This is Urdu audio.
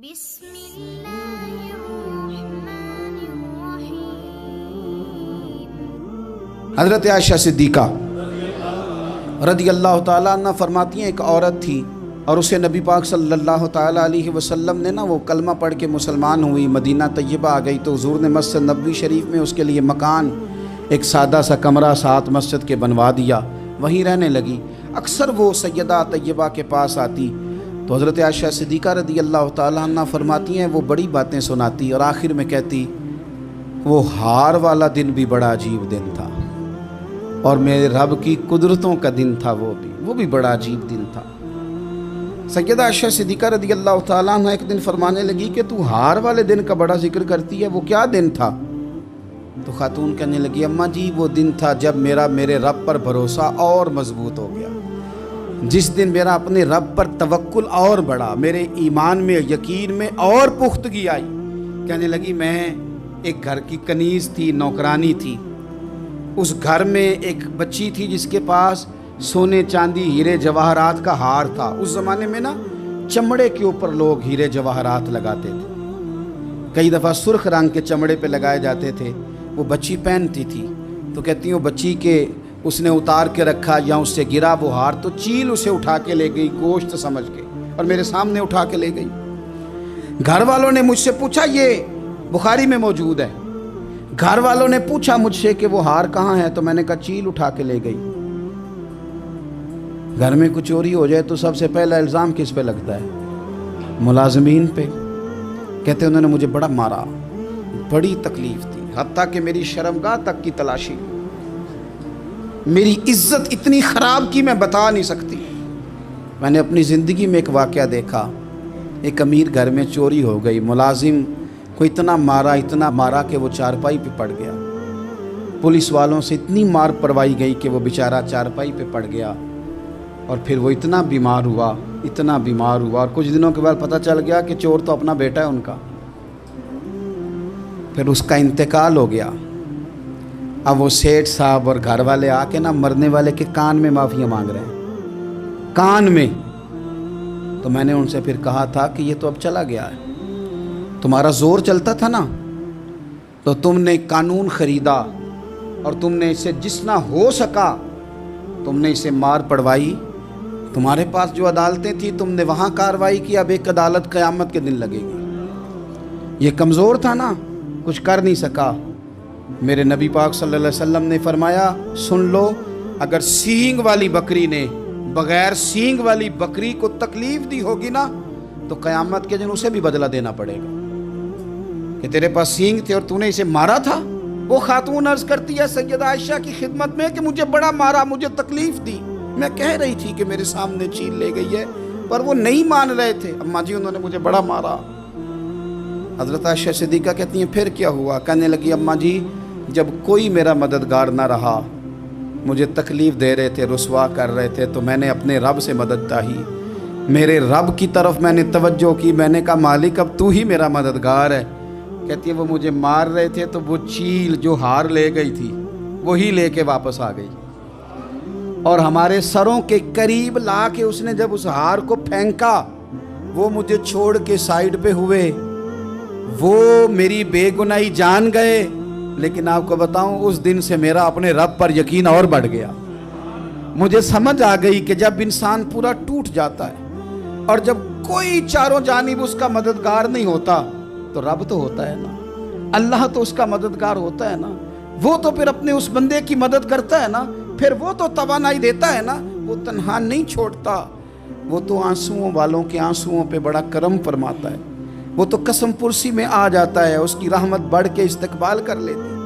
بسم اللہ الرحمن الرحیم۔ حضرت عائشہ صدیقہ رضی اللہ تعالیٰ عنہ فرماتی ہیں، ایک عورت تھی اور اسے نبی پاک صلی اللہ تعالیٰ علیہ وسلم نے وہ کلمہ پڑھ کے مسلمان ہوئی، مدینہ طیبہ آ گئی تو حضور نے مسجد نبوی شریف میں اس کے لیے مکان، ایک سادہ سا کمرہ ساتھ مسجد کے بنوا دیا، وہیں رہنے لگی۔ اکثر وہ سیدہ طیبہ کے پاس آتی تو حضرت عائشہ صدیقہ رضی اللہ تعالیٰ عنہ فرماتی ہیں وہ بڑی باتیں سناتی اور آخر میں کہتی وہ ہار والا دن بھی بڑا عجیب دن تھا اور میرے رب کی قدرتوں کا دن تھا، وہ بھی بڑا عجیب دن تھا۔ سیدہ عائشہ صدیقہ رضی اللہ تعالیٰ عنہ ایک دن فرمانے لگی کہ تو ہار والے دن کا بڑا ذکر کرتی ہے، وہ کیا دن تھا؟ تو خاتون کہنے لگی اماں جی وہ دن تھا جب میرے رب پر بھروسہ اور مضبوط ہو گیا، جس دن میرا اپنے رب پر توکل اور بڑھا، میرے ایمان میں یقین میں اور پختگی آئی۔ کہنے لگی میں ایک گھر کی کنیز تھی، نوکرانی تھی، اس گھر میں ایک بچی تھی جس کے پاس سونے چاندی ہیرے جواہرات کا ہار تھا۔ اس زمانے میں چمڑے کے اوپر لوگ ہیرے جواہرات لگاتے تھے، کئی دفعہ سرخ رنگ کے چمڑے پہ لگائے جاتے تھے، وہ بچی پہنتی تھی تو کہتی ہوں بچی کے اس نے اتار کے رکھا یا اس سے گرا وہ ہار تو چیل اسے اٹھا کے لے گئی گوشت سمجھ کے اور میرے سامنے اٹھا کے لے گئی۔ گھر والوں نے مجھ سے پوچھا، یہ بخاری میں موجود ہے، گھر والوں نے پوچھا مجھ سے کہ وہ ہار کہاں ہے تو میں نے کہا چیل اٹھا کے لے گئی۔ گھر میں کچھ چوری ہو جائے تو سب سے پہلا الزام کس پہ لگتا ہے؟ ملازمین پہ۔ کہتے انہوں نے مجھے بڑا مارا، بڑی تکلیف تھی، حتیٰ کہ میری شرمگاہ تک کی تلاشی، میری عزت اتنی خراب کی میں بتا نہیں سکتی۔ میں نے اپنی زندگی میں ایک واقعہ دیکھا، ایک امیر گھر میں چوری ہو گئی، ملازم کو اتنا مارا کہ وہ چارپائی پہ پڑ گیا، پولیس والوں سے اتنی مار پروائی گئی کہ وہ بیچارہ چارپائی پہ پڑ گیا اور پھر وہ اتنا بیمار ہوا اور کچھ دنوں کے بعد پتہ چل گیا کہ چور تو اپنا بیٹا ہے ان کا، پھر اس کا انتقال ہو گیا۔ اب وہ سیٹھ صاحب اور گھر والے آ کے مرنے والے کے کان میں معافی مانگ رہے ہیں، کان میں۔ تو میں نے ان سے پھر کہا تھا کہ یہ تو اب چلا گیا ہے، تمہارا زور چلتا تھا نا تو تم نے قانون خریدا اور تم نے اسے جتنا ہو سکا تم نے اسے مار پڑوائی، تمہارے پاس جو عدالتیں تھیں تم نے وہاں کارروائی کی، اب ایک عدالت قیامت کے دن لگے گی۔ یہ کمزور تھا نا، کچھ کر نہیں سکا۔ میرے نبی پاک صلی اللہ علیہ وسلم نے فرمایا سن لو، اگر سینگ والی بکری نے بغیر سینگ والی بکری کو تکلیف دی ہوگی نا تو قیامت کے دن اسے بھی بدلہ دینا پڑے گا کہ تیرے پاس سینگ تھے اور تو نے اسے مارا تھا۔ وہ خاتون عرض کرتی ہے سیدہ عائشہ کی خدمت میں کہ مجھے بڑا مارا، مجھے تکلیف دی، میں کہہ رہی تھی کہ میرے سامنے چیل لے گئی ہے پر وہ نہیں مان رہے تھے، اماں جی انہوں نے مجھے بڑا مارا۔ حضرت عائشہ صدیقہ کہتی ہیں پھر کیا ہوا؟ کہنے لگی اماں جی جب کوئی میرا مددگار نہ رہا، مجھے تکلیف دے رہے تھے، رسوا کر رہے تھے، تو میں نے اپنے رب سے مدد چاہی، میرے رب کی طرف میں نے توجہ کی، میں نے کہا مالک اب تو ہی میرا مددگار ہے۔ کہتی ہے وہ مجھے مار رہے تھے تو وہ چیل جو ہار لے گئی تھی وہی لے کے واپس آ گئی اور ہمارے سروں کے قریب لا کے اس نے جب اس ہار کو پھینکا وہ مجھے چھوڑ کے سائیڈ پہ ہوئے، وہ میری بے گناہی جان گئے، لیکن آپ کو بتاؤں اس دن سے میرا اپنے رب پر یقین اور بڑھ گیا۔ مجھے سمجھ آ گئی کہ جب انسان پورا ٹوٹ جاتا ہے اور جب کوئی چاروں جانب اس کا مددگار نہیں ہوتا تو رب تو ہوتا ہے نا، اللہ تو اس کا مددگار ہوتا ہے نا، وہ تو پھر اپنے اس بندے کی مدد کرتا ہے نا، پھر وہ تو توانائی دیتا ہے نا، وہ تنہا نہیں چھوڑتا، وہ تو آنسوؤں والوں کے آنسوؤں پہ بڑا کرم فرماتا ہے، وہ تو قسم پرسی میں آ جاتا ہے، اس کی رحمت بڑھ کے استقبال کر لیتی ہے۔